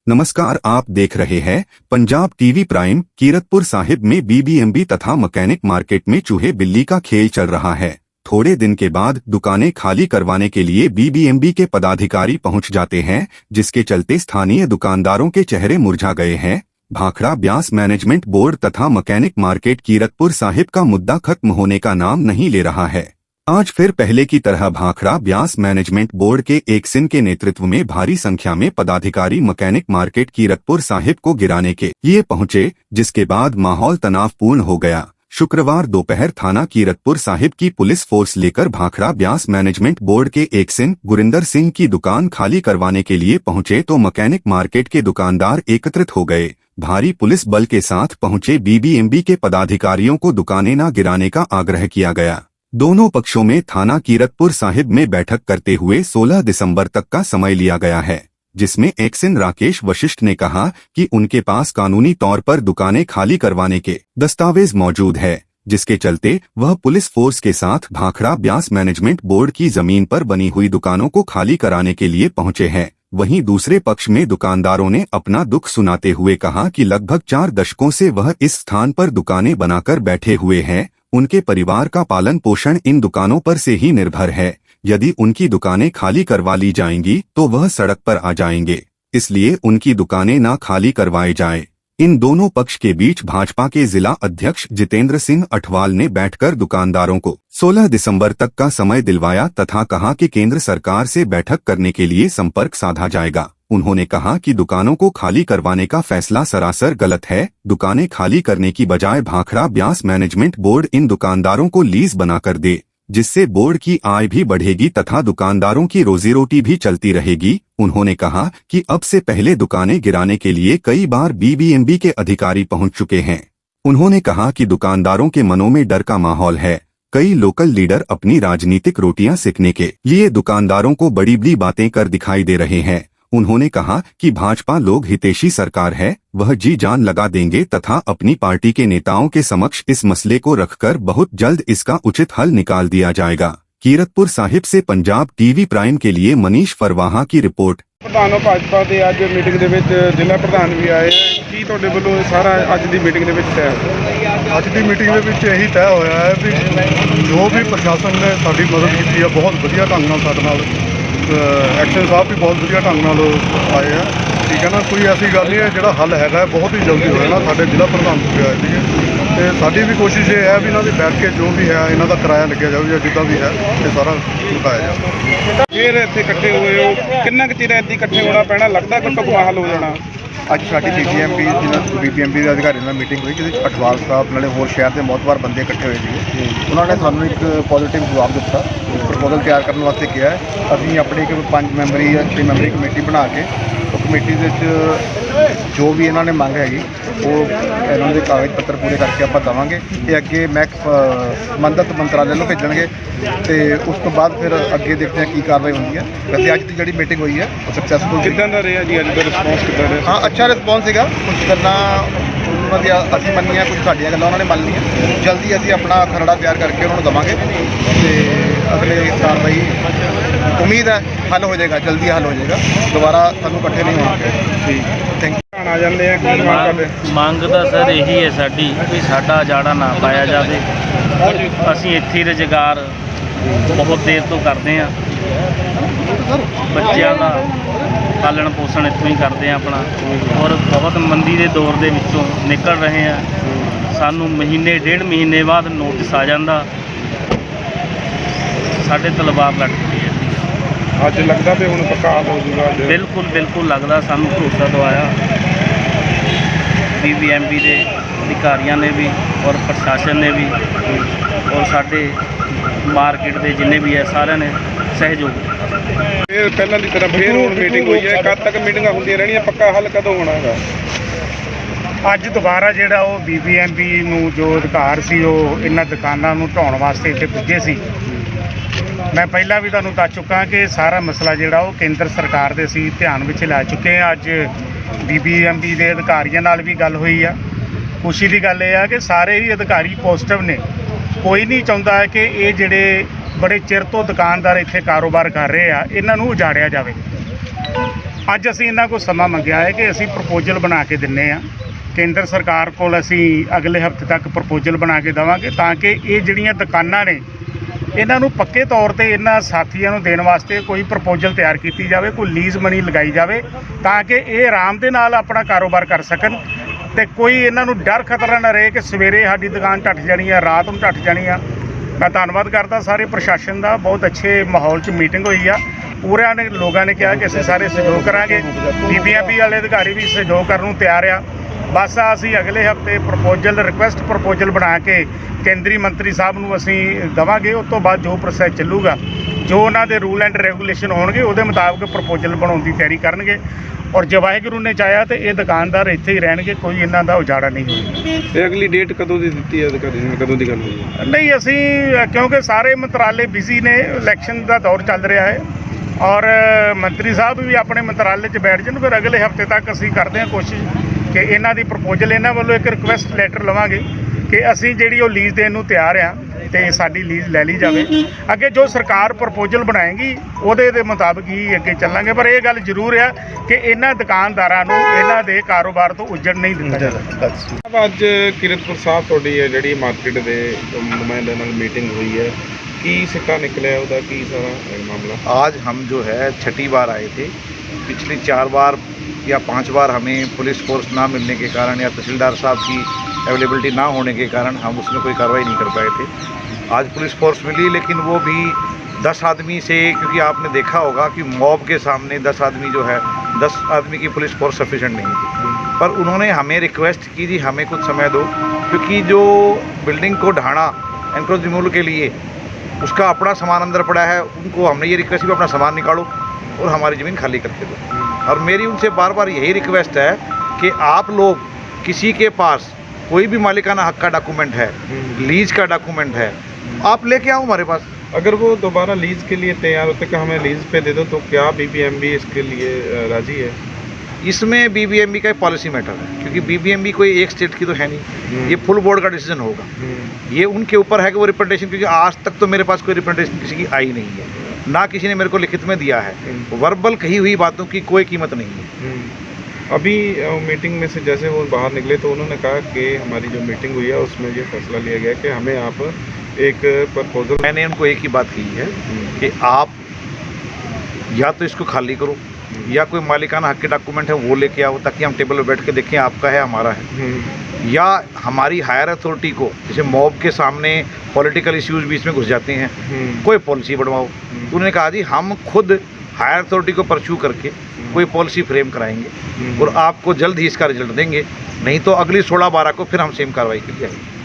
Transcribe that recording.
नमस्कार, आप देख रहे हैं पंजाब टीवी प्राइम। कीरतपुर साहिब में बीबीएमबी तथा मकैनिक मार्केट में चूहे बिल्ली का खेल चल रहा है। थोड़े दिन के बाद दुकानें खाली करवाने के लिए बीबीएमबी के पदाधिकारी पहुंच जाते हैं, जिसके चलते स्थानीय दुकानदारों के चेहरे मुरझा गए हैं। भाखड़ा ब्यास मैनेजमेंट बोर्ड तथा मकैनिक मार्केट कीरतपुर साहिब का मुद्दा खत्म होने का नाम नहीं ले रहा है। आज फिर पहले की तरह भाखड़ा ब्यास मैनेजमेंट बोर्ड के एक सिन के नेतृत्व में भारी संख्या में पदाधिकारी मकैनिक मार्केट कीरतपुर साहिब को गिराने के लिए पहुंचे, जिसके बाद माहौल तनावपूर्ण हो गया। शुक्रवार दोपहर थाना कीरतपुर साहिब की पुलिस फोर्स लेकर भाखड़ा ब्यास मैनेजमेंट बोर्ड के एक सिन गुरिंदर सिंह की दुकान खाली करवाने के लिए पहुंचे तो मकैनिक मार्केट के दुकानदार एकत्रित हो गए। भारी पुलिस बल के साथ पहुंचे बीबीएमबी के पदाधिकारियों को दुकानें न गिराने का आग्रह किया गया। दोनों पक्षों में थाना कीरतपुर साहिब में बैठक करते हुए 16 दिसंबर तक का समय लिया गया है, जिसमें एक्सिन राकेश वशिष्ठ ने कहा कि उनके पास कानूनी तौर पर दुकानें खाली करवाने के दस्तावेज मौजूद है, जिसके चलते वह पुलिस फोर्स के साथ भाखड़ा ब्यास मैनेजमेंट बोर्ड की जमीन पर बनी हुई दुकानों को खाली कराने के लिए पहुंचे हैं। वहीं दूसरे पक्ष में दुकानदारों ने अपना दुख सुनाते हुए कहा कि लगभग 4 दशकों से वह इस स्थान पर दुकानें बनाकर बैठे हुए हैं। उनके परिवार का पालन पोषण इन दुकानों पर से ही निर्भर है। यदि उनकी दुकानें खाली करवा ली जाएंगी तो वह सड़क पर आ जाएंगे, इसलिए उनकी दुकानें ना खाली करवाए जाए। इन दोनों पक्ष के बीच भाजपा के जिला अध्यक्ष जितेंद्र सिंह अठवाल ने बैठकर दुकानदारों को 16 दिसंबर तक का समय दिलवाया तथा कहा कि केंद्र सरकार से बैठक करने के लिए संपर्क साधा जाएगा। उन्होंने कहा कि दुकानों को खाली करवाने का फैसला सरासर गलत है। दुकानें खाली करने की बजाय भाखड़ा ब्यास मैनेजमेंट बोर्ड इन दुकानदारों को लीज बनाकर दे, जिससे बोर्ड की आय भी बढ़ेगी तथा दुकानदारों की रोजी रोटी भी चलती रहेगी। उन्होंने कहा कि अब से पहले दुकानें गिराने के लिए कई बार बीबीएमबी के अधिकारी पहुंच चुके हैं। उन्होंने कहा कि दुकानदारों के मनों में डर का माहौल है। कई लोकल लीडर अपनी राजनीतिक रोटियां सेकने के लिए दुकानदारों को बड़ी बड़ी बातें कर दिखाई दे रहे हैं। उन्होंने कहा कि भाजपा लोग हितैषी सरकार है, वह जी जान लगा देंगे तथा अपनी पार्टी के नेताओं के समक्ष इस मसले को रखकर बहुत जल्द इसका उचित हल निकाल दिया जाएगा। कीरतपुर साहिब से पंजाब टीवी प्राइम के लिए मनीष फरवाहा की रिपोर्ट। प्रधान भाजपा के अज मीटिंग के जिला प्रधान भी आए की तुहाडे वल्लों सारा अज की मीटिंग तय अज की मीटिंग यही तय होया है भी जो भी प्रशासन ने साडी मदद की है बहुत वधिया ढंग नाल साडे नाल एक्शन साहब भी बहुत वधिया ढंग नाल आए हैं। ठीक है ना, कोई ऐसी गल नहीं है, जो हल है बहुत ही जल्दी हो जाना। साडे जिला प्रधान भी आए थे तो साडी भी कोशिश ये है भी इन्हों बैठ के जो भी है इन्हों का किराया लग्या जाए या जिदा भी है ये सारा मुकाया जाए। फिर इत्थे इकट्ठे हुए हो, कितना चिर इदां इकट्ठे होना पैना, लगता कि ढुकवां हल हो जाना? अज साडी बीबीएमबी के अधिकारी नाल मीटिंग हुई जिस अठवाल साहब नाले होर शहर के मोहतबार बंदे इकट्ठे हुए थे। उन्होंने सानू एक पॉजिटिव जवाब दिता, प्रपोजल तैयार करने वास्ते किया है। असीं अपनी एक 5 मैंबरी या 6 मैंबरी कमेटी बना के कमेटी जो भी इन्होंने मंग हैगी वो इन्हों के कागज पत्र पूरे करके आप देवांगे ते अगे मैं संबंधित मंत्रालय में भेजणगे तो उस तो बाद फिर अगे देखते हैं की कार्रवाई होंगी है। वैसे अज की जी मीटिंग हुई है वो सक्सैसफुल किदां दा रहा जी? अज दा रिस्पॉन्स किदां रहा? हाँ, अच्छा रिस्पॉन्स है। कुछ गल्लां उन्होंने असीं मन्नियां, कुछ साडियां गल्लां उन्होंने मान लिया। जल्दी असीं अपना खरड़ा तैयार करके उन्होंने देवांगे तो अगले कार्रवाई उम्मीद है हल हो जाएगा, जल्दी हल हो जाएगा, दोबारा सानू इकट्ठे नहीं होना। ठीक, थैंक यू। आ जाते हैं मंग तो सर यही है साडी भी साडा जाड़ा ना पाया जाए। असीं इत्थे रुजगार बहुत देर तो करते हैं, बच्चों का पालन पोषण इत्थों ही करते हैं अपना, और बहुत मंदी के दौर के विचों निकल रहे हैं। सानू महीने 1.5 महीने बाद नोटिस आ जाता, साढ़े तलवार लटकती है। अज लगता भी हुण पक्का हल हो जाएगा? बिल्कुल बिल्कुल लगता, सानू भरोसा दवाया बीबीएमबी के अधिकारियों ने भी और प्रशासन ने भी और साढ़े मार्केट के जिन्हें भी है सारे ने सहयोग दिया। फिर पहले की तरह फिर हुण मीटिंग हुई है, कद तक मीटिंग होंदी रहनी, पक्का हल कदों होना है? अज दोबारा जिहड़ा वो बीबीएमबी नूं जो अधिकार सी वो इन्हां दुकानां नूं ढाउण वास्ते इत्थे पुज्जे सी। मैं पहला भी तुहानूं दस चुका कि सारा मसला जिहड़ा वो केंद्र सरकार दे सी ध्यान विच लै चुके हैं। अज बीबीएमबी के अधिकारियों नाल भी गल हुई आ। खुशी की गल यह है कि सारे ही अधिकारी पॉजिटिव ने। कोई नहीं चाहुंदा कि ये जिहड़े बड़े चिर तो दुकानदार इत्थे कारोबार कर रहे हैं इन्हां नूं उजाड़िया जाए। ਅੱਜ ਅਸੀਂ ਇਹਨਾਂ ਕੋਲ ਸਮਾਂ ਮੰਗਿਆ ਹੈ ਕਿ ਅਸੀਂ ਪ੍ਰਪੋਜ਼ਲ ਬਣਾ ਕੇ ਦਿੰਨੇ ਆ ਕੇਂਦਰ ਸਰਕਾਰ ਕੋਲ। ਅਸੀਂ ਅਗਲੇ ਹਫ਼ਤੇ ਤੱਕ ਪ੍ਰਪੋਜ਼ਲ ਬਣਾ ਕੇ ਦੇਵਾਂਗੇ ਤਾਂ ਕਿ ਇਹ ਜਿਹੜੀਆਂ ਦੁਕਾਨਾਂ ਨੇ ਇਹਨਾਂ ਨੂੰ ਪੱਕੇ ਤੌਰ ਤੇ ਇਹਨਾਂ ਸਾਥੀਆਂ ਨੂੰ ਦੇਣ ਵਾਸਤੇ ਕੋਈ ਪ੍ਰਪੋਜ਼ਲ ਤਿਆਰ ਕੀਤੀ ਜਾਵੇ, ਕੋਈ ਲੀਜ਼ ਮਨੀ ਲਗਾਈ ਜਾਵੇ ਤਾਂ ਕਿ ਇਹ ਆਰਾਮ ਦੇ ਨਾਲ ਆਪਣਾ ਕਾਰੋਬਾਰ ਕਰ ਸਕਣ ਤੇ ਕੋਈ ਇਹਨਾਂ ਨੂੰ ਡਰ ਖਤਰਾ ਨਾ ਰਹੇ ਕਿ ਸਵੇਰੇ ਸਾਡੀ ਦੁਕਾਨ ਢੱਠ ਜਾਣੀ ਆ, ਰਾਤ ਨੂੰ ਢੱਠ ਜਾਣੀ ਆ। ਮੈਂ ਧੰਨਵਾਦ ਕਰਦਾ ਸਾਰੇ ਪ੍ਰਸ਼ਾਸਨ ਦਾ। ਬਹੁਤ ਅੱਛੇ ਮਾਹੌਲ 'ਚ ਮੀਟਿੰਗ ਹੋਈ ਆ। ਪੂਰਿਆਂ ਨੇ ਲੋਕਾਂ ਨੇ ਕਿਹਾ ਕਿ ਅਸੀਂ ਸਾਰੇ ਸਹਿਯੋਗ ਕਰਾਂਗੇ। BBMP ਵਾਲੇ ਅਧਿਕਾਰੀ ਵੀ ਸਹਿਯੋਗ ਕਰਨ ਨੂੰ ਤਿਆਰ ਆ। ਬਸ ਅਸੀਂ ਅਗਲੇ ਹਫ਼ਤੇ ਰਿਕੁਐਸਟ ਪ੍ਰਪੋਜ਼ਲ ਬਣਾ ਕੇ ਕੇਂਦਰੀ ਮੰਤਰੀ ਸਾਹਿਬ ਨੂੰ ਅਸੀਂ ਦੇਵਾਂਗੇ। ਉਸ ਤੋਂ ਬਾਅਦ ਜੋ ਪ੍ਰੋਸੈਸ ਚੱਲੂਗਾ, ਜੋ ਉਹਨਾਂ ਦੇ ਰੂਲ ਐਂਡ ਰੈਗੂਲੇਸ਼ਨ ਹੋਣਗੇ ਉਹਦੇ ਮੁਤਾਬਕ ਪ੍ਰਪੋਜ਼ਲ ਬਣਾਉਣ ਦੀ ਤਿਆਰੀ ਕਰਨਗੇ। ਔਰ ਜੇ ਵਾਹਿਗੁਰੂ ਨੇ ਚਾਹਿਆ ਤੇ ਇਹ ਦੁਕਾਨਦਾਰ ਇੱਥੇ ਹੀ ਰਹਿਣਗੇ, ਕੋਈ ਇਹਨਾਂ ਦਾ ਉਜਾੜਾ ਨਹੀਂ ਹੋਏਗਾ। ਤੇ ਅਗਲੀ ਡੇਟ ਕਦੋਂ ਦੀ ਦਿੱਤੀ ਹੈ ਅਧਿਕਾਰੀ ਨੇ, ਕਦੋਂ ਦੀ ਗੱਲ ਹੋਈ ਹੈ? ਨਹੀਂ, ਅਸੀਂ ਕਿਉਂਕਿ ਸਾਰੇ ਮੰਤਰਾਲੇ ਬਿਜ਼ੀ ਨੇ, ਇਲੈਕਸ਼ਨ ਦਾ ਦੌਰ ਚੱਲ ਰਿਹਾ ਹੈ ਔਰ ਮੰਤਰੀ ਸਾਹਿਬ ਵੀ ਆਪਣੇ ਮੰਤਰਾਲੇ 'ਚ ਬੈਠ ਜਾਣ। ਫਿਰ ਅਗਲੇ ਹਫ਼ਤੇ ਤੱਕ ਅਸੀਂ ਕਰਦੇ ਹਾਂ ਕੋਸ਼ਿਸ਼ ਕਿ ਇਹਨਾਂ ਦੀ ਪ੍ਰਪੋਜ਼ਲ, ਇਹਨਾਂ ਵੱਲੋਂ ਇੱਕ ਰਿਕੁਐਸਟ ਲੈਟਰ ਲਵਾਂਗੇ ਕਿ ਅਸੀਂ ਜਿਹੜੀ ਉਹ ਲੀਜ਼ ਦੇਣ ਨੂੰ ਤਿਆਰ ਆ ਤੇ ਸਾਡੀ ਲੀਜ਼ ਲੈ ਲਈ ਜਾਵੇ। ਅੱਗੇ ਜੋ ਸਰਕਾਰ ਪ੍ਰਪੋਜ਼ਲ ਬਣਾਏਗੀ ਉਹਦੇ ਦੇ ਮੁਤਾਬਕ ਹੀ ਅੱਗੇ ਚੱਲਾਂਗੇ। ਪਰ ਇਹ ਗੱਲ ਜ਼ਰੂਰ ਆ ਕਿ ਇਹਨਾਂ ਦੁਕਾਨਦਾਰਾਂ ਨੂੰ ਇਹਨਾਂ ਦੇ ਕਾਰੋਬਾਰ ਤੋਂ ਉੱਜੜ ਨਹੀਂ ਦਿੱਤਾ ਜਾਵੇਗਾ। ਅੱਜ ਕੀਰਤਪੁਰ ਸਾਹਿਬ ਤੁਹਾਡੀ ਹੈ ਜਿਹੜੀ ਮਾਰਕੀਟ ਦੇ ਨੁਮਾਇੰਦਿਆਂ ਨਾਲ ਮੀਟਿੰਗ ਹੋਈ है, की सिक्का निकला है ਉਹਦਾ ਕੀ ਸਾਰਾ मामला? आज हम जो है 6ठी बार आए थे। पिछली 4 बार या 5 बार हमें पुलिस फोर्स ना मिलने के कारण या तहसीलदार साहब की अवेलेबिलिटी ना होने के कारण हम उसमें कोई कार्रवाई नहीं कर पाए थे। आज पुलिस फोर्स मिली, लेकिन वो भी 10 आदमी से, क्योंकि आपने देखा होगा कि मॉब के सामने 10 आदमी जो है, 10 आदमी की पुलिस फोर्स सफिशेंट नहीं थी। पर उन्होंने हमें रिक्वेस्ट की थी हमें कुछ समय दो, क्योंकि जो बिल्डिंग को ढाना एनक्रोच रिमूवल के लिए उसका अपना सामान अंदर पड़ा है। उनको हमने ये रिक्वेस्ट की अपना सामान निकालो और हमारी ज़मीन खाली करके दो। और मेरी उनसे बार बार यही रिक्वेस्ट है कि आप लोग किसी के पास कोई भी मालिकाना हक का डॉक्यूमेंट है, लीज का डॉक्यूमेंट है, आप लेके आओ हमारे पास। अगर वो दोबारा लीज के लिए तैयार होते कि हमें लीज पे दे दो, तो क्या BBMB इसके लिए राजी है? इसमें BBMB का पॉलिसी मैटर है, क्योंकि BBMB कोई एक स्टेट की तो है नहीं, ये फुल बोर्ड का डिसीजन होगा। ये उनके ऊपर है कि वो रिप्रेजेंटेशन, क्योंकि आज तक तो मेरे पास कोई रिप्रेजेंटेशन किसी की आई नहीं है, ना किसी ने मेरे को लिखित में दिया है। वर्बल कही हुई बातों की कोई कीमत नहीं है। अभी मीटिंग में से जैसे वो बाहर निकले तो उन्होंने कहा कि हमारी जो मीटिंग हुई है उसमें ये फैसला लिया गया कि हमें आप एक प्रपोजल, मैंने उनको एक ही बात कही है कि आप या तो इसको खाली करो या कोई मालिकाना हक के डॉक्यूमेंट है वो लेके आओ, ताकि हम टेबल पर बैठ के देखें आपका है हमारा है। या हमारी हायर अथॉरिटी को, जैसे मॉब के सामने पॉलिटिकल इश्यूज बीच में घुस जाते हैं, कोई पॉलिसी बनवाओ। तो उन्होंने कहा जी हम खुद हायर अथॉरिटी को परस्यू करके कोई पॉलिसी फ्रेम कराएंगे और आपको जल्द ही इसका रिजल्ट देंगे, नहीं तो अगली 16-12 को फिर हम सेम कार्रवाई के लिए आएंगे।